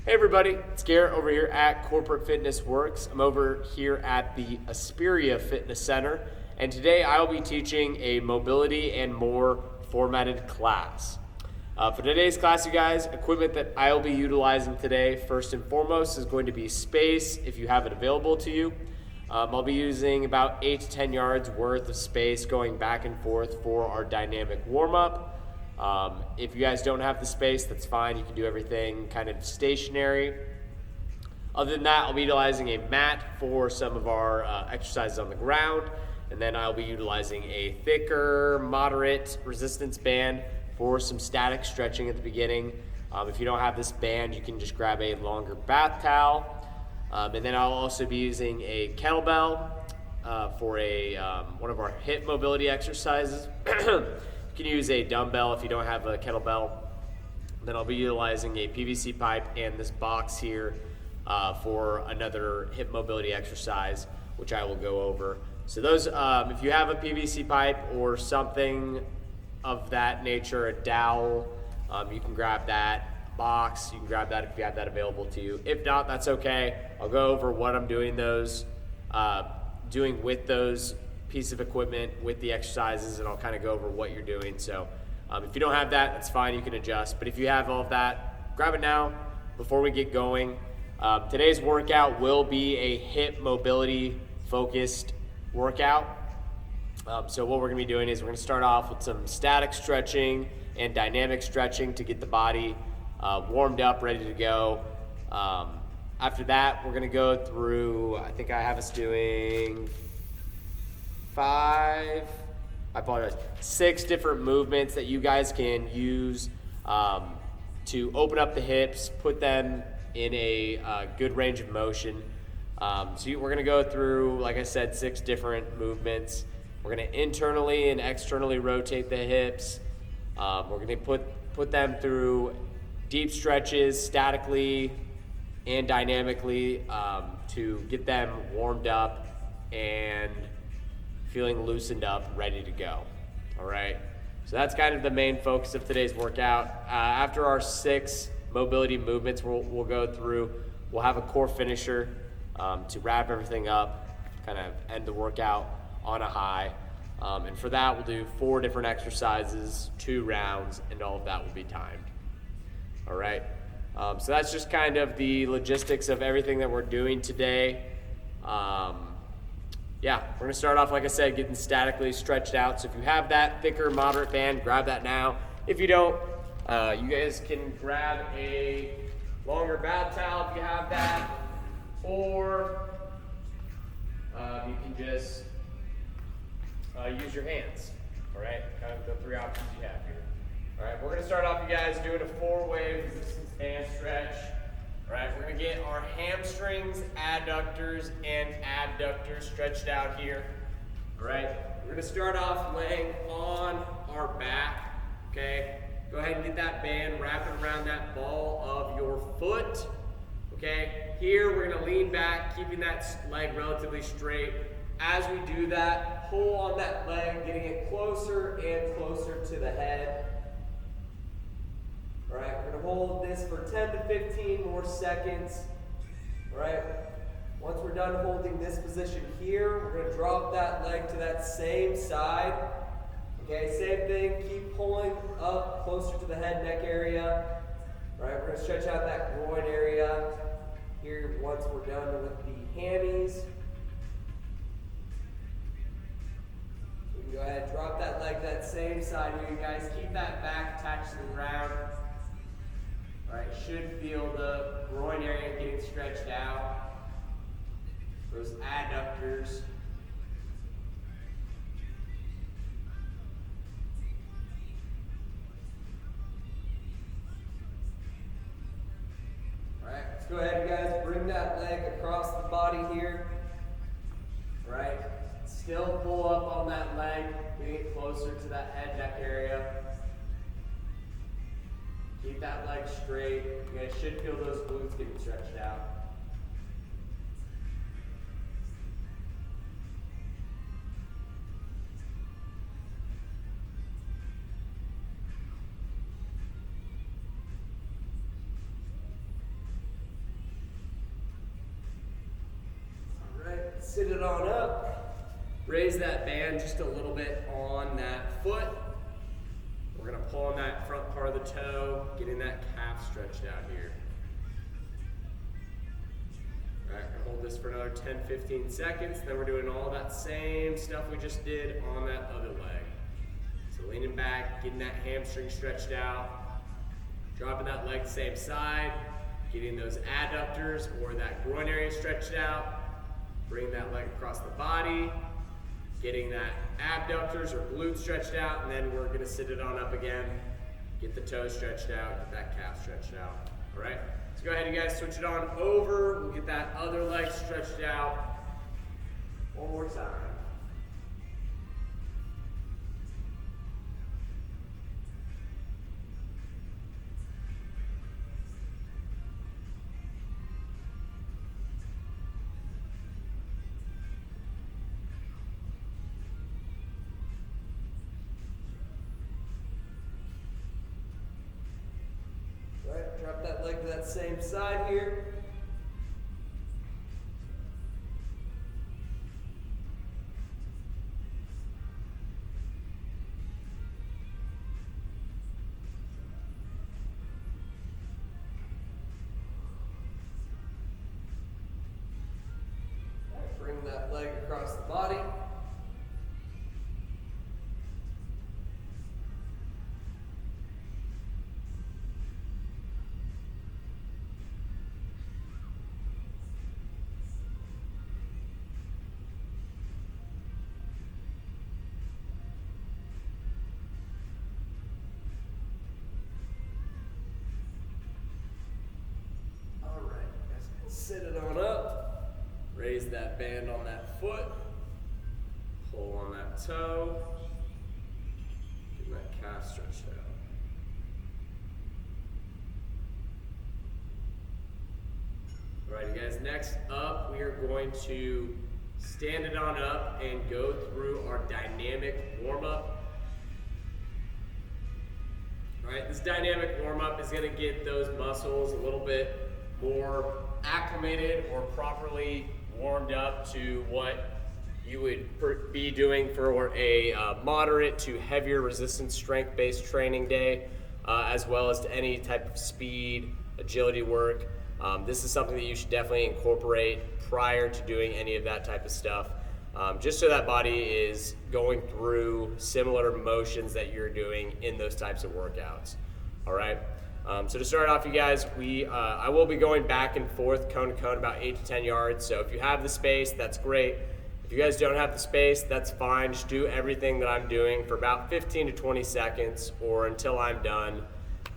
Hey everybody, it's Garrett over here at Corporate Fitness Works. I'm over here at the Aspiria Fitness Center, and today I'll be teaching a mobility and more formatted class. For today's class, you guys, equipment that I'll be utilizing today, first and foremost, is going to be space if you have it available to you. I'll be using about 8 to 10 yards worth of space going back and forth for our dynamic warm-up. If you guys don't have the space, that's fine. You can do everything kind of stationary. Other than that, I'll be utilizing a mat for some of our exercises on the ground, and then I'll be utilizing a thicker, moderate resistance band for some static stretching at the beginning. If you don't have this band, you can just grab a longer bath towel. And then I'll also be using a kettlebell for one of our hip mobility exercises. You can use a dumbbell if you don't have a kettlebell. Then I'll be utilizing a PVC pipe and this box here for another hip mobility exercise, which I will go over. So those, if you have a PVC pipe or something of that nature, a dowel, you can grab that box. You can grab that if you have that available to you. If not, that's okay. I'll go over what I'm doing with those piece of equipment with the exercises, and I'll kind of go over what you're doing. So if you don't have that, that's fine, you can adjust. But if you have all of that, grab it now before we get going. Today's workout will be a hip mobility focused workout. So what we're gonna be doing is we're gonna start off with some static stretching and dynamic stretching to get the body warmed up, ready to go. After that, we're gonna go through, I think I have us doing 6 different movements that you guys can use to open up the hips, put them in a good range of motion. We're going to go through, like I said, 6 different movements. We're going to internally and externally rotate the hips. We're going to put them through deep stretches, statically and dynamically, to get them warmed up and feeling loosened up, ready to go. All right, so that's kind of the main focus of today's workout. After our 6 mobility movements we'll go through, we'll have a core finisher to wrap everything up, kind of end the workout on a high. And for that, we'll do 4 different exercises, 2 rounds, and all of that will be timed. All right, so that's just kind of the logistics of everything that we're doing today. Yeah, we're gonna start off, like I said, getting statically stretched out. So if you have that thicker, moderate band, grab that now. If you don't, you guys can grab a longer bath towel if you have that, or you can just use your hands. All right, kind of the 3 options you have here. All right, we're gonna start off, you guys, doing a 4-way resistance band stretch. All right, we're gonna get our hamstrings, adductors, and abductors stretched out here. All right, we're gonna start off laying on our back, okay? Go ahead and get that band wrapping around that ball of your foot, okay? Here, we're gonna lean back, keeping that leg relatively straight. As we do that, pull on that leg, getting it closer and closer to the head. All right, we're gonna hold this for 10 to 15 more seconds. All right, once we're done holding this position here, we're gonna drop that leg to that same side. Okay, same thing, keep pulling up closer to the head, neck area. All right, we're gonna stretch out that groin area here once we're done with the hammies. We can go ahead and drop that leg to that same side here, you guys. Keep that back attached to the ground. All right, should feel the groin area getting stretched out. Those adductors. All right, let's go ahead, you guys. Bring that leg across the body here. All right, still pull up on that leg, getting it closer to that head, neck area. Keep that leg straight. You guys should feel those glutes getting stretched out. sit it on up. Raise that band just a little bit on that foot. We're gonna pull on that front part of the toe, getting that calf stretched out here. All right, hold this for another 10-15 seconds. Then we're doing all that same stuff we just did on that other leg. So leaning back, getting that hamstring stretched out, dropping that leg the same side, getting those adductors or that groin area stretched out, bring that leg across the body, getting that abductors or glute stretched out, and then we're gonna sit it on up again, get the toes stretched out, get that calf stretched out. All right, so go ahead, you guys, switch it on over. We'll get that other leg stretched out one more time. Drop that leg to that same side here. Bring that leg across the body. Sit it on up, raise that band on that foot, pull on that toe, get that calf stretched out. All right, you guys, next up, we are going to stand it on up and go through our dynamic warm-up. All right, this dynamic warm-up is gonna get those muscles a little bit more acclimated or properly warmed up to what you would be doing for a moderate to heavier resistance strength-based training day, as well as to any type of speed, agility work. This is something that you should definitely incorporate prior to doing any of that type of stuff, just so that body is going through similar motions that you're doing in those types of workouts. All right. So to start off, you guys, I will be going back and forth, cone to cone, about 8 to 10 yards. So if you have the space, that's great. If you guys don't have the space, that's fine. Just do everything that I'm doing for about 15 to 20 seconds or until I'm done.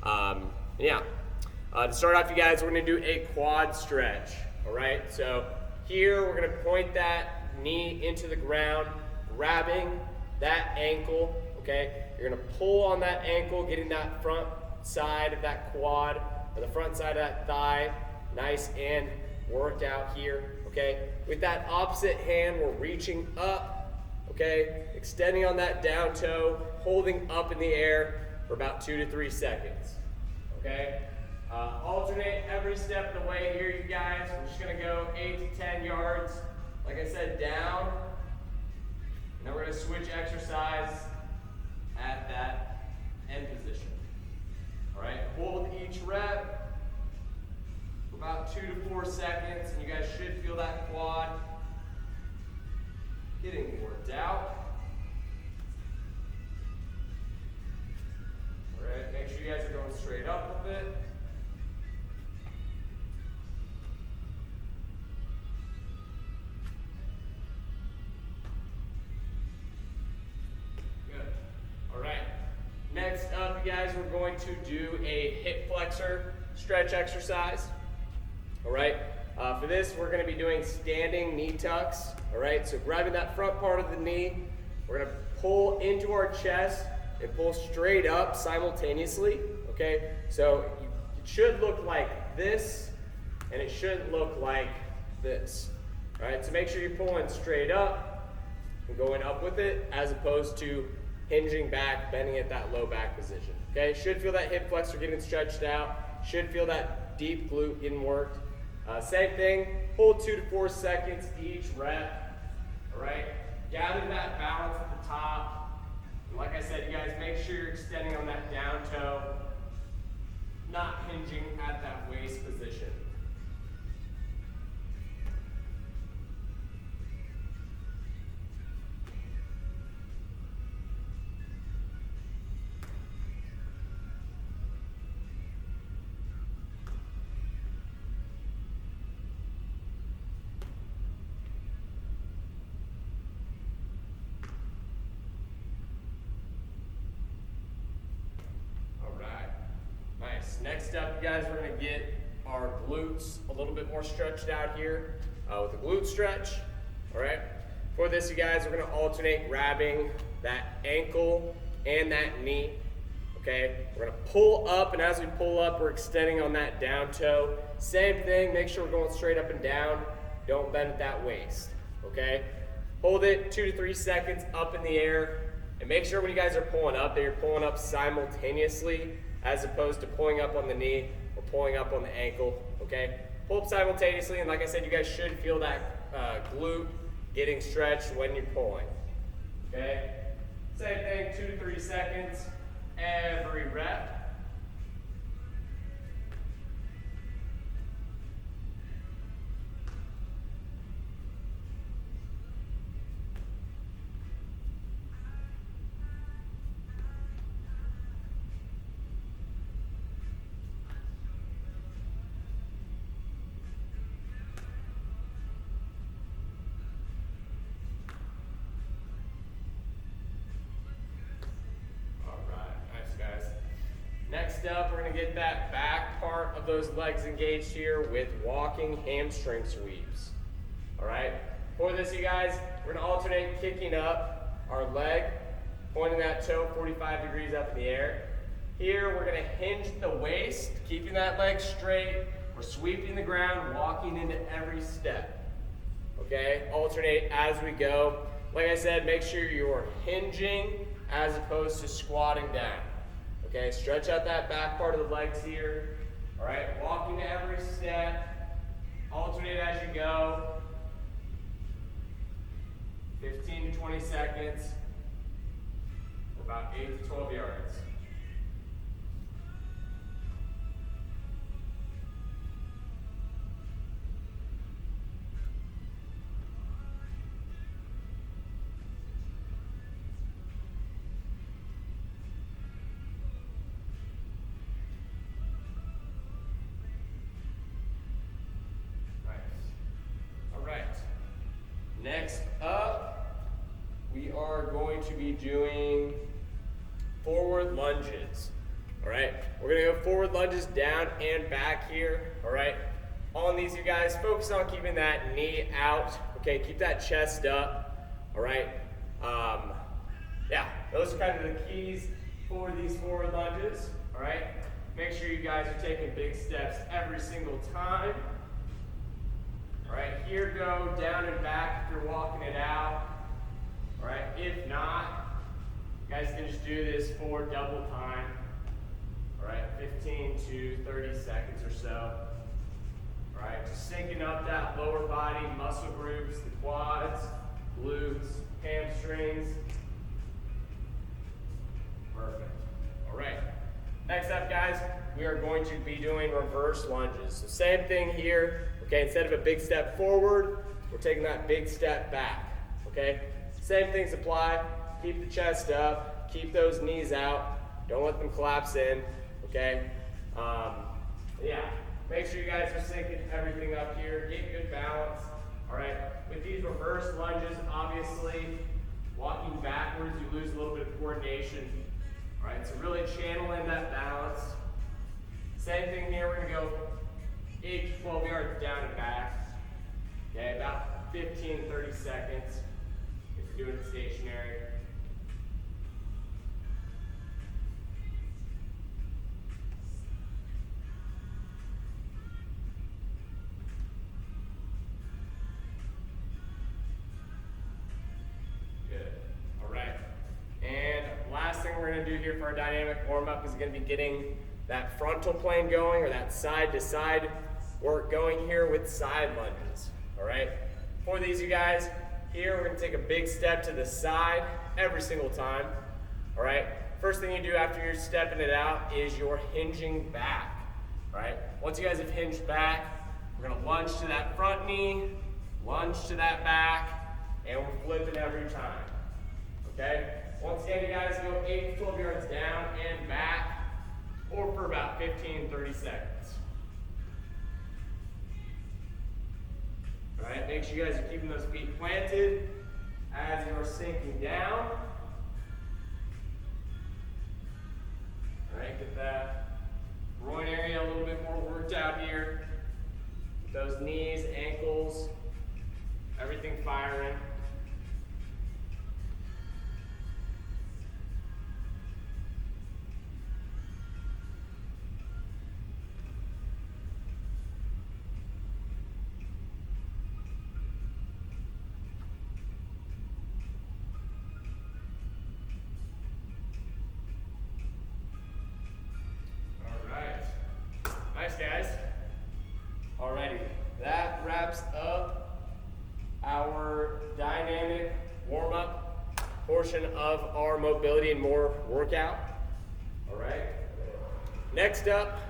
To start off, you guys, we're gonna do a quad stretch, all right? So here, we're gonna point that knee into the ground, grabbing that ankle, okay? You're gonna pull on that ankle, getting that front side of that quad or the front side of that thigh nice and worked out here, okay? With that opposite hand, we're reaching up, okay? Extending on that down toe, holding up in the air for about 2 to 3 seconds, okay? Alternate every step of the way here, you guys. We're just gonna go 8 to 10 yards, like I said, down, and then we're gonna switch exercise at that end position. All right, hold each rep for about 2 to 4 seconds, and you guys should feel that quad getting worked out. All right, make sure you guys are going straight up with it. Good. All right. Next up, you guys, we're going to do a hip flexor stretch exercise. All right, for this, we're going to be doing standing knee tucks. All right, so grabbing that front part of the knee, we're going to pull into our chest and pull straight up simultaneously. Okay, so it should look like this, and it shouldn't look like this. All right, so make sure you're pulling straight up and going up with it, as opposed to hinging back, bending at that low back position. Okay, should feel that hip flexor getting stretched out, should feel that deep glute getting worked. Same thing, hold 2 to 4 seconds each rep. All right, gather that balance at the top. And like I said, you guys, make sure you're extending on that down toe, not hinging at that waist position. Next up, you guys, we're going to get our glutes a little bit more stretched out here with the glute stretch. All right. For this, you guys, we're going to alternate grabbing that ankle and that knee. Okay. We're going to pull up, and as we pull up, we're extending on that down toe. Same thing. Make sure we're going straight up and down. Don't bend at that waist. Okay. Hold it 2 to 3 seconds up in the air, and make sure when you guys are pulling up that you're pulling up simultaneously, as opposed to pulling up on the knee or pulling up on the ankle, okay? Pull up simultaneously, and like I said, you guys should feel that glute getting stretched when you're pulling, okay? Same thing, 2 to 3 seconds, every rep. Next up, we're going to get that back part of those legs engaged here with walking hamstring sweeps. All right. For this, you guys, we're going to alternate kicking up our leg, pointing that toe 45 degrees up in the air. Here, we're going to hinge the waist, keeping that leg straight. We're sweeping the ground, walking into every step. Okay. Alternate as we go. Like I said, make sure you're hinging as opposed to squatting down. Okay, stretch out that back part of the legs here. All right, walking to every step. Alternate as you go. 15 to 20 seconds. For about 8 to 12 yards. Next up, we are going to be doing forward lunges. All right, we're gonna go forward lunges down and back here. All right, on these, you guys, focus on keeping that knee out. Okay, keep that chest up. All right, yeah, those are kind of the keys for these forward lunges. All right, make sure you guys are taking big steps every single time. All right, here go down and back if you're walking it out. All right, if not, you guys can just do this for double time. All right, 15 to 30 seconds or so. All right, just syncing up that lower body muscle groups, the quads, glutes, hamstrings. Perfect. All right, next up, guys, we are going to be doing reverse lunges. So same thing here. Okay, instead of a big step forward, we're taking that big step back. Okay, same things apply. Keep the chest up, keep those knees out, don't let them collapse in. Okay, yeah, make sure you guys are syncing everything up here, get good balance. All right, with these reverse lunges, obviously, walking backwards, you lose a little bit of coordination. All right, so really channeling that balance. Same thing here, we're gonna go 8 to 12 yards down and back. Okay, about 15 to 30 seconds if you're doing it stationary. Good. All right. And last thing we're going to do here for our dynamic warm-up is going to be getting that frontal plane going, or that side-to-side work going here with side lunges. All right. For these, you guys, Here we're gonna take a big step to the side every single time, all right? First thing you do after you're stepping it out is you're hinging back, all right? Once you guys have hinged back, we're gonna lunge to that front knee, lunge to that back, and we're flipping every time, okay? Once again, you guys go 8 to 12 yards down and back, or for about 15, 30 seconds. All right, make sure you guys are keeping those feet planted as you're sinking down. All right, get that groin area a little bit more worked out here. Those knees, ankles, everything firing. Nice, guys. Alrighty, that wraps up our dynamic warm-up portion of our mobility and more workout. Alright, next up,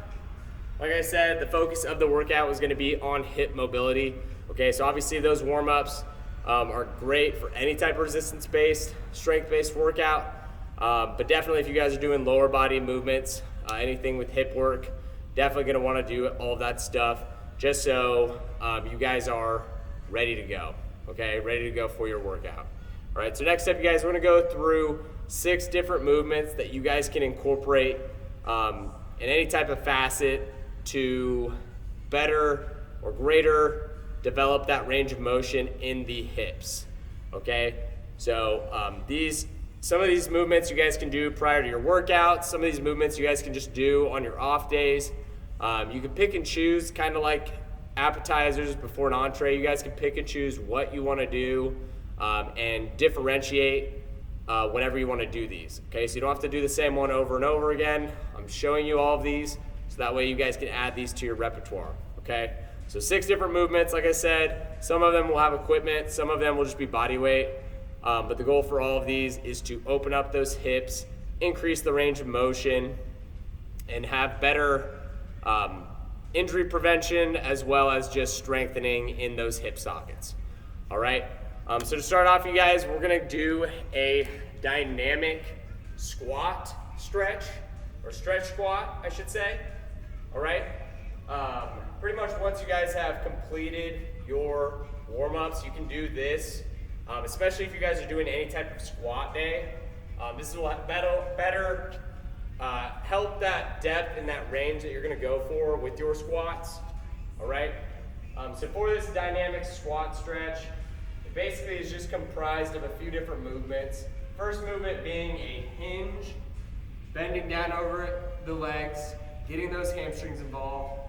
like I said, the focus of the workout was going to be on hip mobility. Okay, so obviously those warm-ups are great for any type of resistance-based, strength-based workout, but definitely if you guys are doing lower body movements, anything with hip work, definitely going to want to do all of that stuff just so you guys are ready to go, okay? Ready to go for your workout. All right, so next up, you guys, we're going to go through 6 different movements that you guys can incorporate in any type of facet to better or greater develop that range of motion in the hips, okay? So some of these movements you guys can do prior to your workout. Some of these movements you guys can just do on your off days. You can pick and choose, kind of like appetizers before an entree. You guys can pick and choose what you want to do and differentiate whenever you want to do these. Okay, so you don't have to do the same one over and over again. I'm showing you all of these so that way you guys can add these to your repertoire. Okay, so 6 different movements. Like I said, some of them will have equipment, some of them will just be body weight. But the goal for all of these is to open up those hips, increase the range of motion, and have better injury prevention as well as just strengthening in those hip sockets. All right, so to start off, you guys, we're gonna do a dynamic squat stretch, or stretch squat, I should say. All right, pretty much once you guys have completed your warm-ups, you can do this. Especially if you guys are doing any type of squat day. This will better help that depth and that range that you're gonna go for with your squats, all right? So for this dynamic squat stretch, it basically is just comprised of a few different movements. First movement being a hinge, bending down over the legs, getting those hamstrings involved,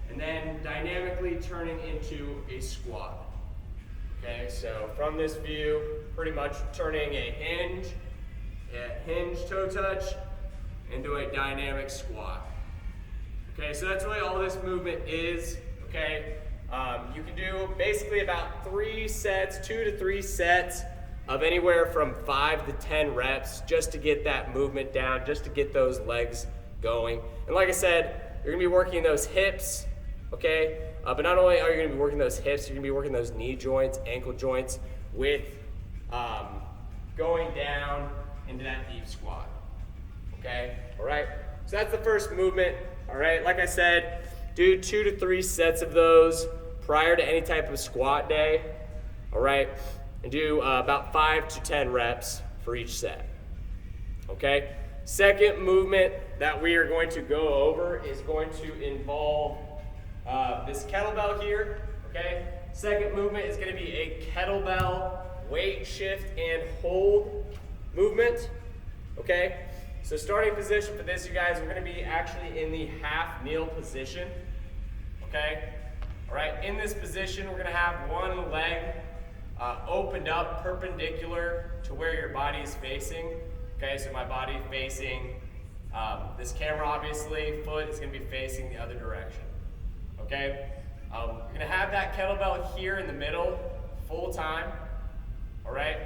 and then dynamically turning into a squat. Okay, so from this view, pretty much turning a hinge toe touch into a dynamic squat. Okay, so that's really all this movement is, okay? You can do basically about 3 sets, 2 to 3 sets of anywhere from 5 to 10 reps just to get that movement down, just to get those legs going. And like I said, you're gonna be working those hips, okay? But not only are you going to be working those hips, you're going to be working those knee joints, ankle joints with going down into that deep squat. Okay, all right? So that's the first movement, all right? Like I said, do 2 to 3 sets of those prior to any type of squat day, all right? And do about 5 to 10 reps for each set, okay? Second movement that we are going to go over is going to involve this kettlebell here, okay? Second movement is going to be a kettlebell weight shift and hold movement, okay? So starting position for this, you guys, we're going to be actually in the half kneel position, okay? All right, in this position, we're going to have one leg opened up perpendicular to where your body is facing, okay? So my body facing this camera, obviously, foot is going to be facing the other direction. Okay, you're gonna have that kettlebell here in the middle, full time. all right?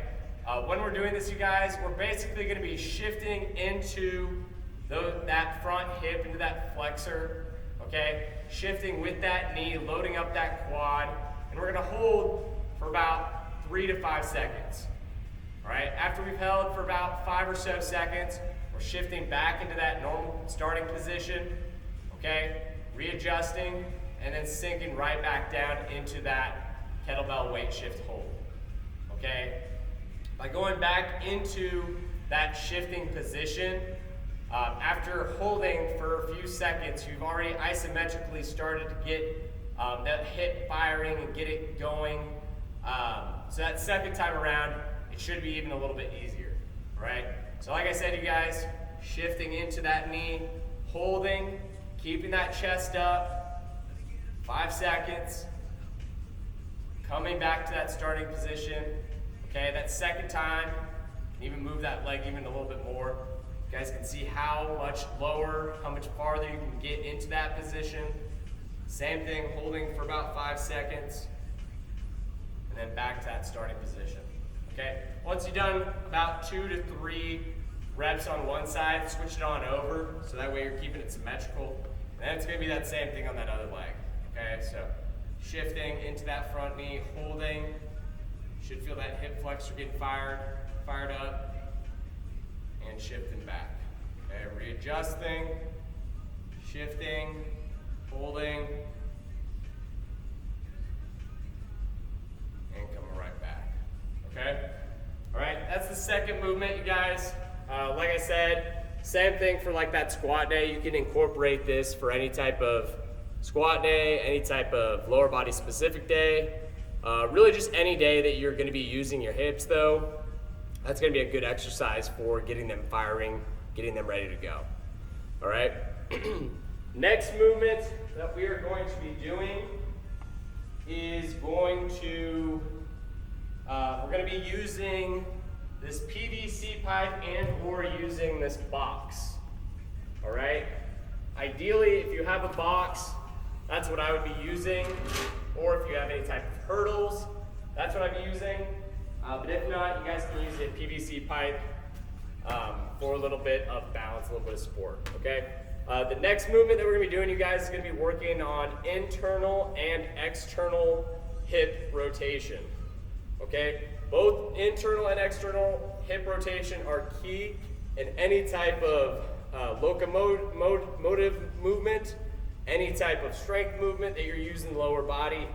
When we're doing this, you guys, we're basically gonna be shifting into that front hip, into that flexor, okay? Shifting with that knee, loading up that quad, and we're gonna hold for about 3 to 5 seconds, all right? After we've held for about 5 or so seconds, we're shifting back into that normal starting position, okay? Readjusting, and then sinking right back down into that kettlebell weight shift hold, okay? By going back into that shifting position, after holding for a few seconds, you've already isometrically started to get that hip firing and get it going. So that second time around, it should be even a little bit easier, all right? So like I said, you guys, shifting into that knee, holding, keeping that chest up, 5 seconds, coming back to that starting position, okay? That second time, even move that leg even a little bit more. You guys can see how much lower, how much farther you can get into that position. Same thing, holding for about 5 seconds, and then back to that starting position, okay? Once you've done about 2 to 3 reps on one side, switch it on over, so that way you're keeping it symmetrical. And then it's gonna be that same thing on that other leg, okay? So shifting into that front knee, holding, should feel that hip flexor getting fired up, and shifting back, okay? Readjusting, shifting, holding, and coming right back, okay? All right, that's the second movement, you guys. Like I said, same thing for like that squat day. You can incorporate this for any type of squat day, any type of lower body specific day. Really just any day that you're gonna be using your hips though. That's gonna be a good exercise for getting them firing, getting them ready to go. All right, next movement that we are going to be doing is going to, we're gonna be using this PVC pipe and or using this box, all right? Ideally, if you have a box, that's what I would be using, or if you have any type of hurdles, that's what I'd be using. But if not, you guys can use a PVC pipe for a little bit of balance, a little bit of support, okay? The next movement that we're gonna be doing, you guys, is gonna be working on internal and external hip rotation, okay? Both internal and external hip rotation are key in any type of locomotive movement, any type of strength movement that you're using the lower body,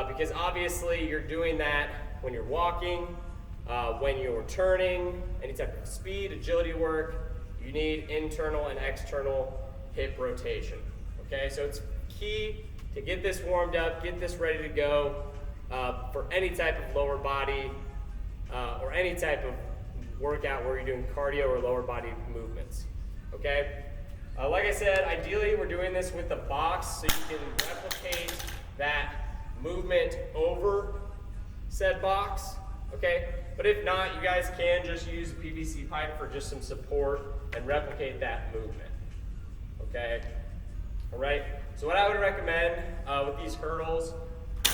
because obviously you're doing that when you're walking, when you're turning, any type of speed, agility work, you need internal and external hip rotation, okay? So it's key to get this warmed up, get this ready to go, for any type of lower body or any type of workout where you're doing cardio or lower body movements, okay? Like I said, ideally we're doing this with the box so you can replicate that movement over said box, okay? But if not, you guys can just use a PVC pipe for just some support and replicate that movement, okay? All right, so what I would recommend with these hurdles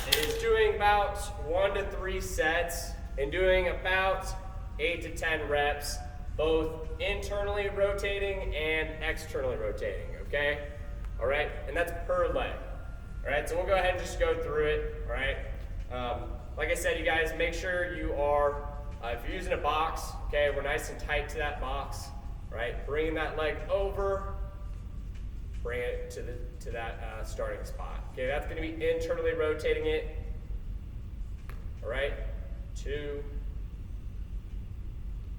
is doing about 1 to 3 sets and doing about 8 to 10 reps, both internally rotating and externally rotating, okay? All right, and that's per leg. All right, so we'll go ahead and just go through it, all right? Like I said, you guys, make sure you are, if you're using a box, okay, we're nice and tight to that box, right? Bringing that leg over, bring it to that starting spot. Okay, that's gonna be internally rotating it. All right, 2,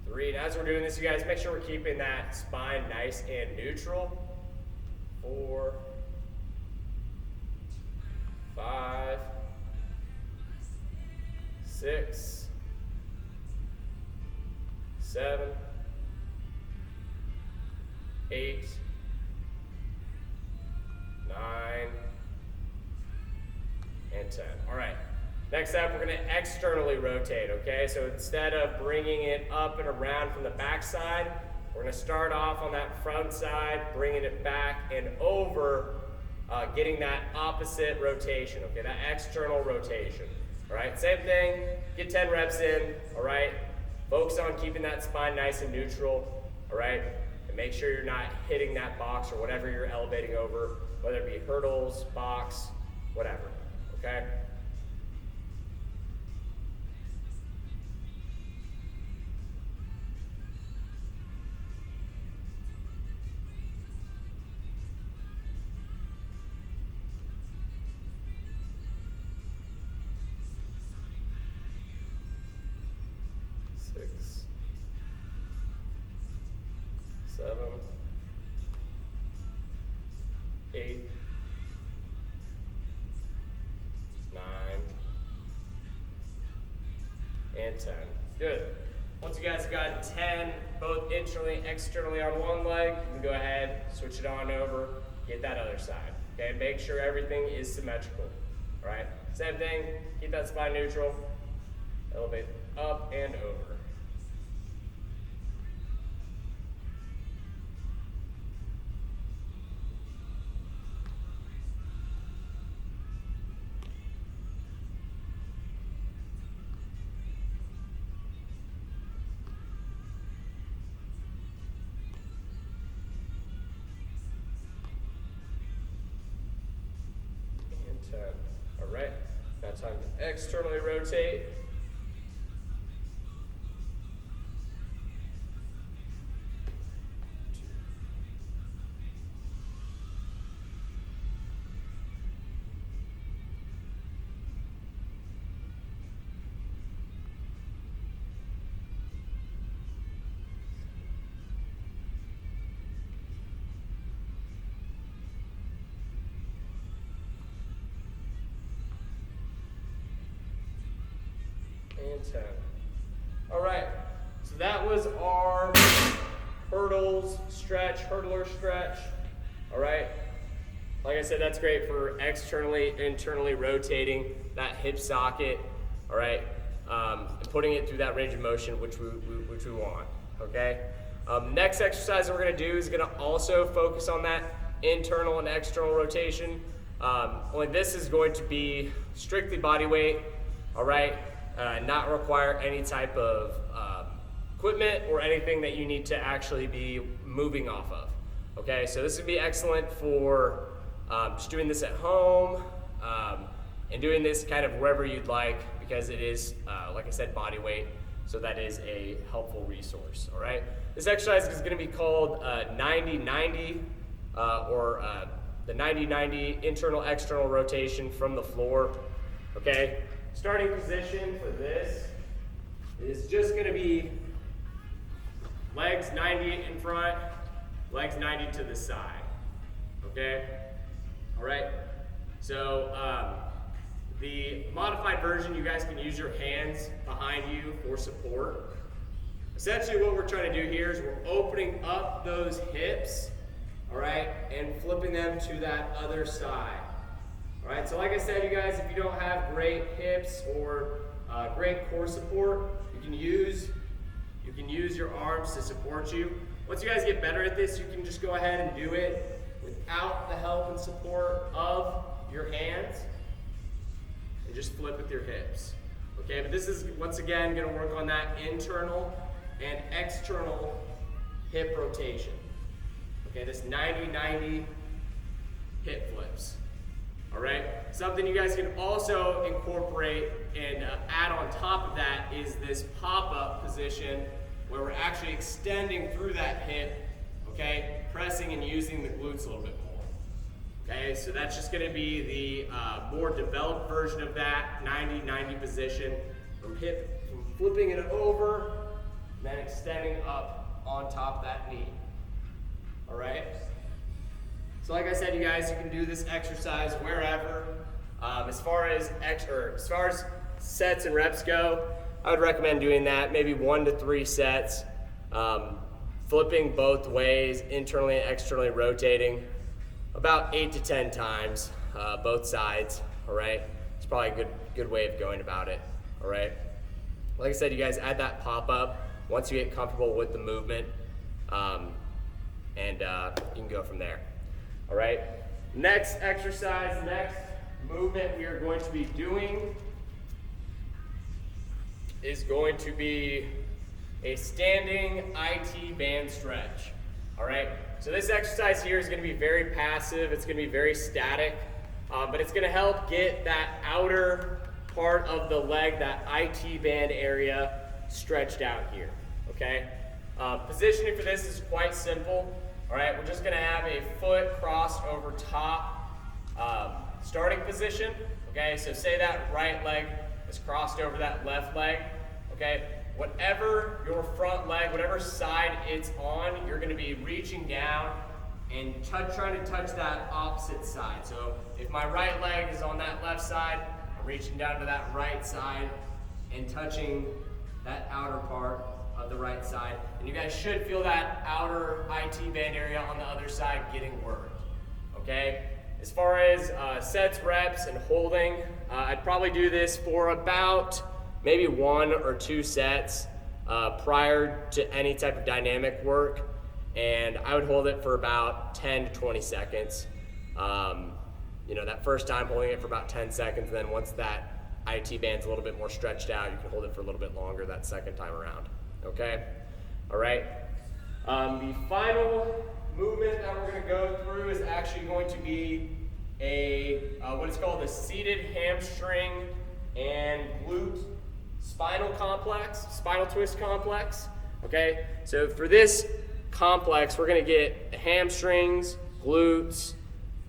3. And as we're doing this, you guys, make sure we're keeping that spine nice and neutral. 4, 5, 6, 7, 8, 9, and 10. All right. Next up, we're going to externally rotate, okay? So instead of bringing it up and around from the back side, we're going to start off on that front side, bringing it back and over, getting that opposite rotation, okay? That external rotation. All right, same thing, get 10 reps in, all right? Focus on keeping that spine nice and neutral, all right? And make sure you're not hitting that box or whatever you're elevating over, whether it be hurdles, box, whatever, okay? Six, 7, 8, 9, and 10. Good. Once you guys have gotten 10, both internally and externally on one leg, you can go ahead, switch it on over, get that other side. Okay, make sure everything is symmetrical. All right, same thing, keep that spine neutral, elevate up and over. And 10. All right, now time to externally rotate. And 10. All right, so that was our hurdler stretch. All right, like I said, that's great for externally, internally rotating that hip socket. All right, and putting it through that range of motion, which we want. Okay. Next exercise that we're going to do is going to also focus on that internal and external rotation. Only this is going to be strictly body weight. All right. Not require any type of equipment or anything that you need to actually be moving off of. Okay, so this would be excellent for just doing this at home and doing this kind of wherever you'd like, because it is, like I said, body weight, so that is a helpful resource. All right, this exercise is going to be called 90-90 or the 90-90 internal external rotation from the floor. Okay. Starting position for this is just going to be legs 90 in front, legs 90 to the side. Okay? All right? So the modified version, you guys can use your hands behind you for support. Essentially what we're trying to do here is we're opening up those hips, all right, and flipping them to that other side. All right, so like I said, you guys, if you don't have great hips or great core support, you can use your arms to support you. Once you guys get better at this, you can just go ahead and do it without the help and support of your hands, and just flip with your hips. Okay, but this is once again going to work on that internal and external hip rotation. Okay, this 90-90 hip flips. All right, something you guys can also incorporate and add on top of that is this pop-up position where we're actually extending through that hip, okay, pressing and using the glutes a little bit more. Okay, so that's just going to be the more developed version of that 90-90 position from flipping it over, and then extending up on top of that knee. All right. So like I said, you guys, you can do this exercise wherever. As far as sets and reps go, I would recommend doing that, maybe 1 to 3 sets, flipping both ways, internally and externally rotating, about 8 to 10 times, both sides, all right? It's probably a good way of going about it, all right? Like I said, you guys add that pop-up once you get comfortable with the movement, and you can go from there. All right, next exercise, next movement we are going to be doing is going to be a standing IT band stretch. All right, so this exercise here is going to be very passive. It's going to be very static, but it's going to help get that outer part of the leg, that IT band area, stretched out here. Okay, positioning for this is quite simple. All right, we're just going to have a foot crossed over top, starting position. Okay, so say that right leg is crossed over that left leg. Okay, whatever your front leg, whatever side it's on, you're going to be reaching down and trying to touch that opposite side. So if my right leg is on that left side, I'm reaching down to that right side and touching that outer part of the right side. And you guys should feel that outer IT band area on the other side getting worked. Okay? As far as sets, reps, and holding, I'd probably do this for about maybe 1 or 2 sets prior to any type of dynamic work, and I would hold it for about 10 to 20 seconds. That first time holding it for about 10 seconds, then once that IT band's a little bit more stretched out, you can hold it for a little bit longer that second time around. Okay? All right. The final movement that we're going to go through is actually going to be what is called a seated hamstring and glute spinal twist complex. Okay, so for this complex, we're going to get the hamstrings, glutes,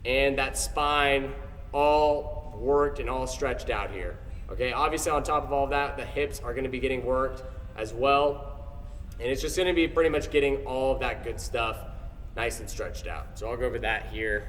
and that spine all worked and all stretched out here. Okay, obviously on top of all of that, the hips are going to be getting worked as well, and it's just going to be pretty much getting all of that good stuff nice and stretched out. So I'll go over that here